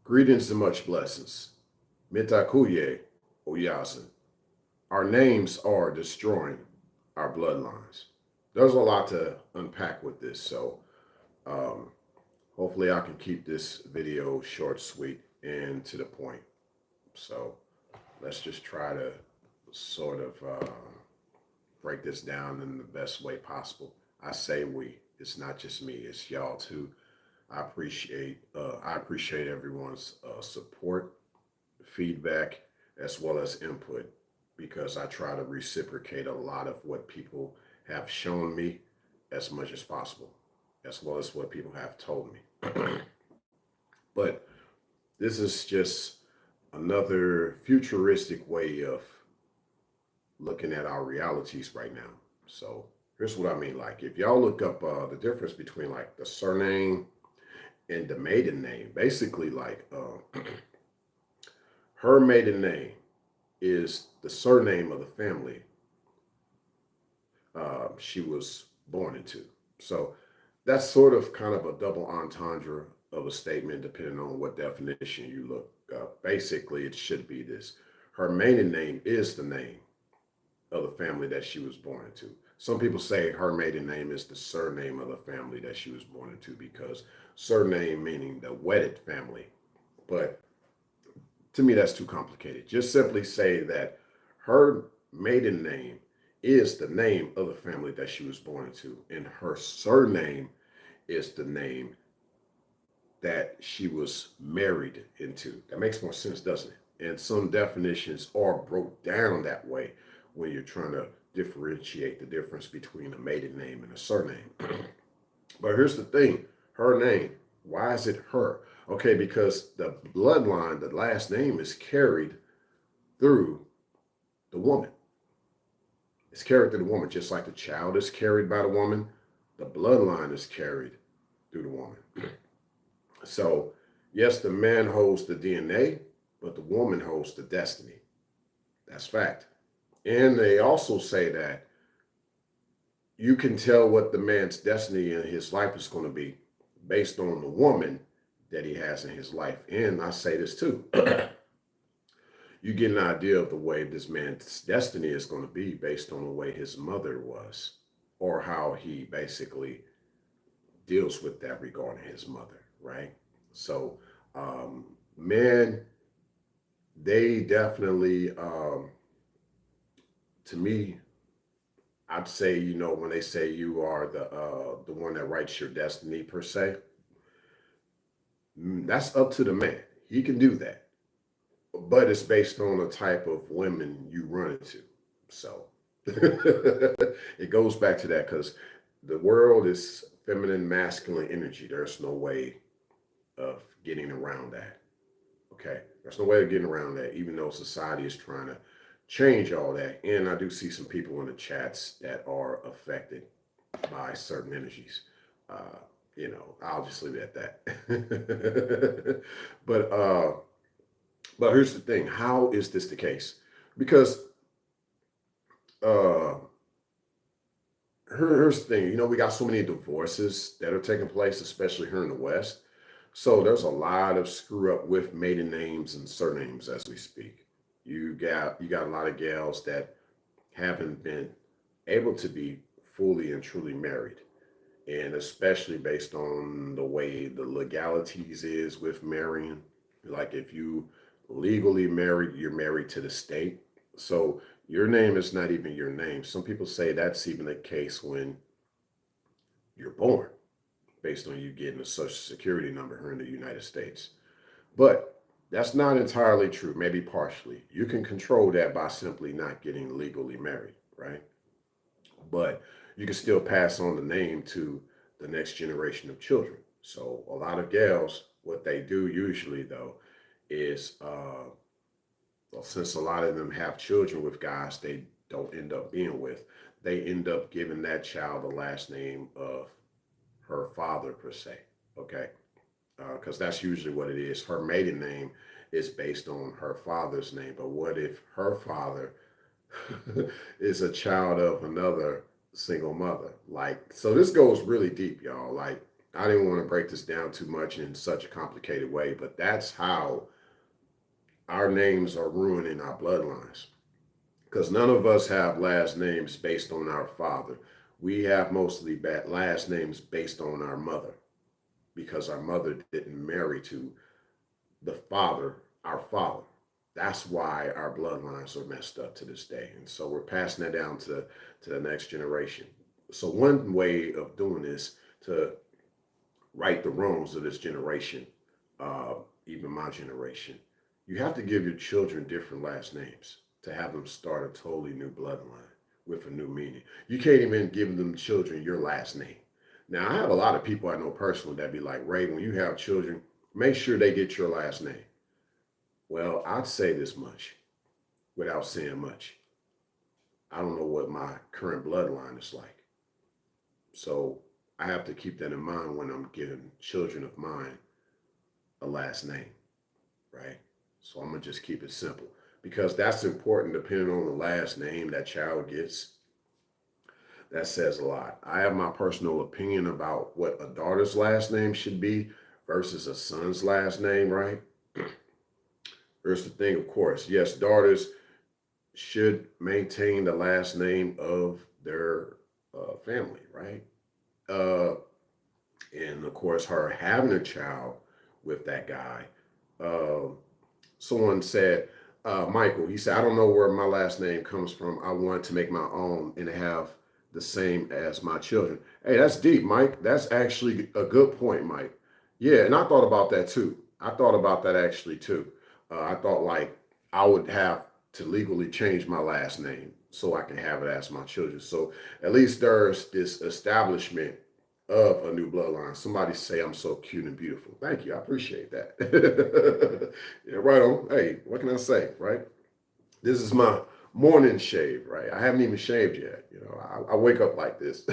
Greetings and much blessings. Mitakuye Oyasin. Our names are destroying our bloodlines. There's a lot to unpack with this, so um, hopefully I can keep this video short, sweet, and to the point. So let's just try to sort of break this down in the best way possible. I say we. It's not just me. It's y'all too. I appreciate everyone's support, feedback, as well as input, because I try to reciprocate a lot of what people have shown me as much as possible, as well as what people have told me. But this is just another futuristic way of looking at our realities right now. So here's what I mean. Like, if y'all look up the difference between like the surname and the maiden name, basically, like her maiden name is the surname of the family she was born into. So that's sort of kind of a double entendre of a statement, depending on what definition you look up. Basically, it should be this: her maiden name is the name of the family that she was born into. Some people say her maiden name is the surname of the family that she was born into, because surname meaning the wedded family. But to me, that's too complicated. Just simply say that her maiden name is the name of the family that she was born into, and her surname is the name that she was married into. That makes more sense, doesn't it? And some definitions are broke down that way when you're trying to differentiate the difference between a maiden name and a surname. But here's the thing: her name. Why is it her? Okay, because the bloodline, the last name, is carried through the woman. It's carried through the woman, just like the child is carried by the woman. The bloodline is carried through the woman. So, yes, the man holds the DNA, but the woman holds the destiny. That's fact. And they also say that you can tell what the man's destiny in his life is going to be based on the woman that he has in his life. And I say this too: you get an idea of the way this man's destiny is going to be based on the way his mother was, or how he basically deals with that regarding his mother, right? So, men, they definitely, to me, I'd say, when they say you are the one that writes your destiny per se, that's up to the man. He can do that, but it's based on the type of women you run into. So it goes back to that, because the world is feminine, masculine energy. There's no way of getting around that. Okay, there's no way of getting around that, even though society is trying to change all that. And I do see some people in the chats that are affected by certain energies. Uh, I'll just leave it at that. but but here's the thing: how is this the case? Because uh, here's the thing: we got so many divorces that are taking place, especially here in the West. So there's a lot of screw up with maiden names and surnames as we speak. You got a lot of gals that haven't been able to be fully and truly married, and especially based on the way the legalities is with marrying. Like, if you legally married, you're married to the state. So your name is not even your name. Some people say that's even the case when you're born, based on you getting a social security number here in the United States. But that's not entirely true, maybe partially. You can control that by simply not getting legally married, right? But you can still pass on the name to the next generation of children. So a lot of gals, what they do usually though is, well, since a lot of them have children with guys they don't end up being with, they end up giving that child the last name of her father per se. Okay, because that's usually what it is. Her maiden name is based on her father's name. But what if her father is a child of another single mother? Like, so this goes really deep, y'all. Like, I didn't want to break this down too much in such a complicated way, but that's how our names are ruining our bloodlines. Because none of us have last names based on our father. We have mostly bad last names based on our mother because our mother didn't marry to the father, our father. That's why our bloodlines are messed up to this day. And so we're passing that down to the next generation. So one way of doing this to right the wrongs of this generation, uh, even my generation, you have to give your children different last names to have them start a totally new bloodline with a new meaning. You can't even give them children your last name. Now, I have a lot of people I know personally that be like, Ray, when you have children, make sure they get your last name. Well, I'd say this much without saying much. I don't know what my current bloodline is like. So I have to keep that in mind when I'm giving children of mine a last name, right? So I'm gonna just keep it simple because that's important depending on the last name that child gets. That says a lot. I have my personal opinion about what a daughter's last name should be versus a son's last name, right? Here's the thing, of course. Yes, daughters should maintain the last name of their family, right? Uh, and of course, her having a child with that guy. Uh, Someone said, Michael, he said, I don't know where my last name comes from. I want to make my own and have the same as my children. Hey, that's deep, Mike. That's actually a good point, Mike. Yeah, and I thought about that too. I thought about that actually too. I thought like I would have to legally change my last name so I can have it as my children. So at least there's this establishment of a new bloodline. Somebody say I'm so cute and beautiful. Thank you. I appreciate that. Yeah, right on. Hey, what can I say, right? This is my morning shave, right? I haven't even shaved yet. I wake up like this.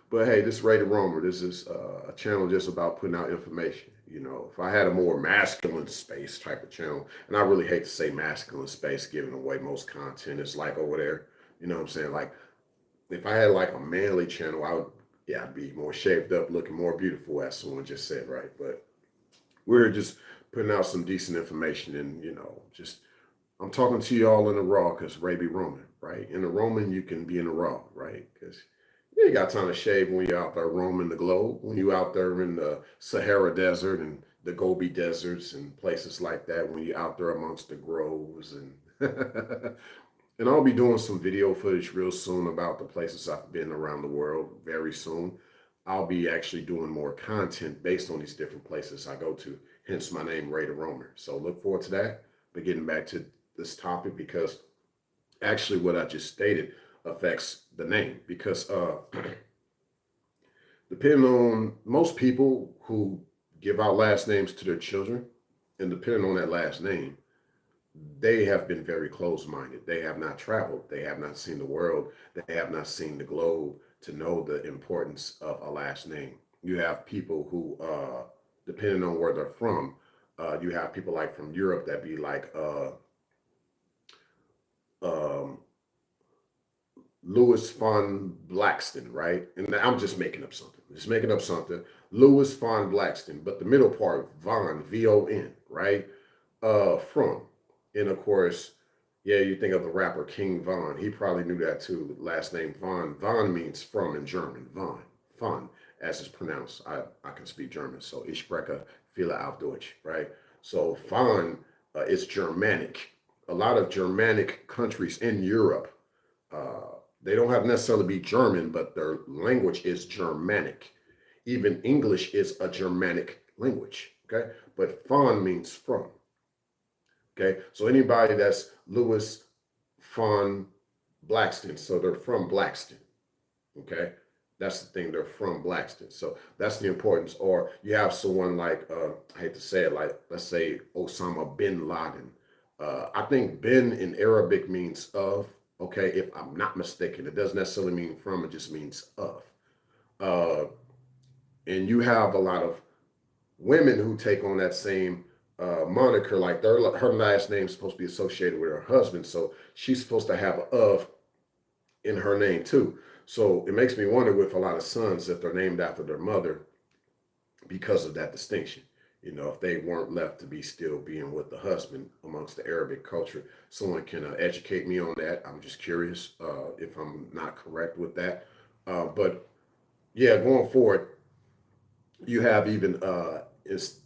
But hey, this is Ray the Roamer. This is a channel just about putting out information. If I had a more masculine space type of channel, and I really hate to say masculine space, giving away most content is like over there. You know what I'm saying? Like if I had like a manly channel, I would, yeah, I'd be more shaved up, looking more beautiful, as someone just said, right? But we're just putting out some decent information, and just I'm talking to you all in the raw because Ray be roaming, right? In the roaming, you can be in the raw, right? Because you ain't got time to shave when you're out there roaming the globe, when you out there in the Sahara Desert and the Gobi Deserts and places like that, when you're out there amongst the groves and and I'll be doing some video footage real soon about the places I've been around the world very soon. I'll be actually doing more content based on these different places I go to, hence my name, Ray the Roamer. So look forward to that. But getting back to this topic, because actually what I just stated affects the name. Because depending on most people who give out last names to their children, and depending on that last name, they have been very close minded. They have not traveled. They have not seen the world. They have not seen the globe to know the importance of a last name. You have people who, depending on where they're from, you have people like from Europe that be like um, Louis von Blackston, right? And I'm just making up something. Just making up something. Louis von Blackston, but the middle part, Von, VON, right? From. And of course, yeah, you think of the rapper King Von. He probably knew that too. Last name Von. Von means from in German. Von. Von, as it's pronounced. I can speak German. So ich spreche viele auf Deutsch, right? So Von is Germanic. A lot of Germanic countries in Europe, they don't have necessarily be German, but their language is Germanic. Even English is a Germanic language, okay? But Von means from. Okay, so anybody that's Louis von Blackston, so they're from Blackston. Okay, that's the thing, they're from Blackston. So that's the importance. Or you have someone like, I hate to say it, like let's say Osama bin Laden. I think bin in Arabic means of. Okay, if I'm not mistaken, it doesn't necessarily mean from, it just means of. Uh, and you have a lot of women who take on that same moniker, like her last name is supposed to be associated with her husband, so she's supposed to have a of in her name too. So it makes me wonder with a lot of sons if they're named after their mother because of that distinction. If they weren't left to be still being with the husband amongst the Arabic culture, someone can educate me on that. I'm just curious if I'm not correct with that. But yeah, going forward, you have even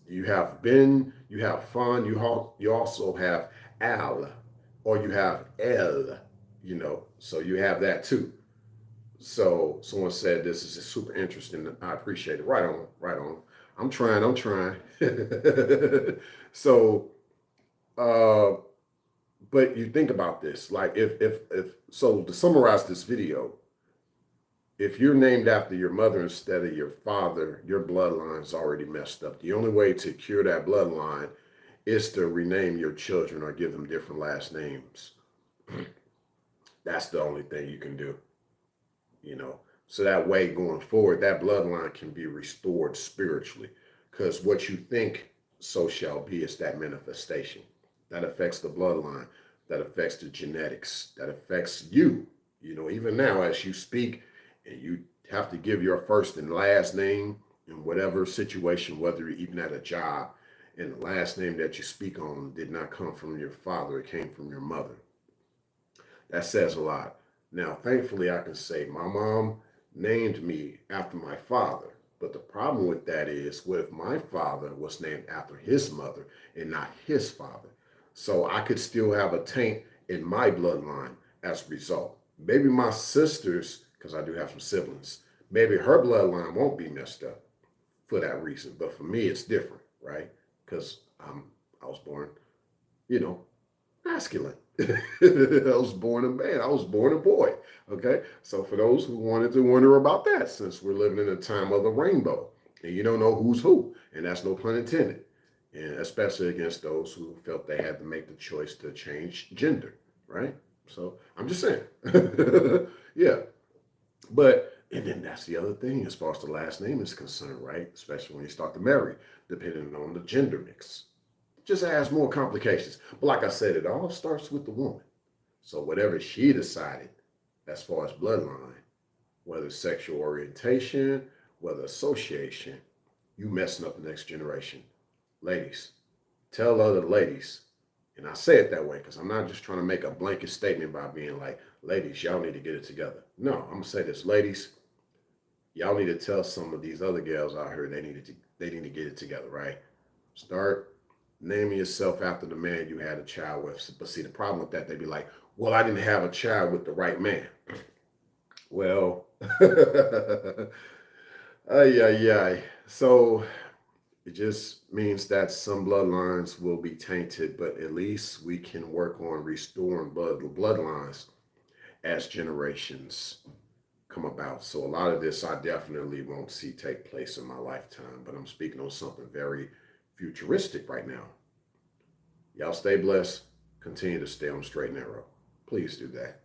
you have Ben, you have Fun, you also have Al, or you have El. So you have that too. So someone said this is super interesting. I appreciate it. Right on, right on. I'm trying. So, uh, but you think about this, like if so to summarize this video, if you're named after your mother instead of your father, your bloodline's already messed up. The only way to cure that bloodline is to rename your children or give them different last names. That's the only thing you can do. you know. So that way, going forward, that bloodline can be restored spiritually. Because what you think, so shall be, is that manifestation. That affects the bloodline, that affects the genetics, that affects you. Even now, as you speak, and you have to give your first and last name in whatever situation, whether you're even at a job, and the last name that you speak on did not come from your father, it came from your mother. That says a lot. Now, thankfully, I can say my mom named me after my father. But the problem with that is, what if my father was named after his mother and not his father? So I could still have a taint in my bloodline as a result. Maybe my sister's, because I do have some siblings, maybe her bloodline won't be messed up for that reason. But for me, it's different, right? Because I was born, you know, masculine. I was born a man. I was born a boy. Okay. So for those who wanted to wonder about that, since we're living in a time of the rainbow and you don't know who's who, and that's no pun intended, and especially against those who felt they had to make the choice to change gender, right? So I'm just saying. Yeah. But, and then that's the other thing as far as the last name is concerned, right? Especially when you start to marry, depending on the gender mix, just adds more complications. But like I said, it all starts with the woman. So whatever she decided, as far as bloodline, whether sexual orientation, whether association, you messing up the next generation. Ladies, tell other ladies, and I say it that way because I'm not just trying to make a blanket statement by being like, ladies, y'all need to get it together. No, I'm gonna say this, ladies, y'all need to tell some of these other girls out here they need to get it together, right? Start naming yourself after the man you had a child with. But see, the problem with that, they'd be like, well, I didn't have a child with the right man. Well, ay, ay, ay. So it just means that some bloodlines will be tainted, but at least we can work on restoring bloodlines as generations come about. So a lot of this I definitely won't see take place in my lifetime, but I'm speaking on something very futuristic right now. Y'all stay blessed. Continue to stay on the straight and narrow. Please do that.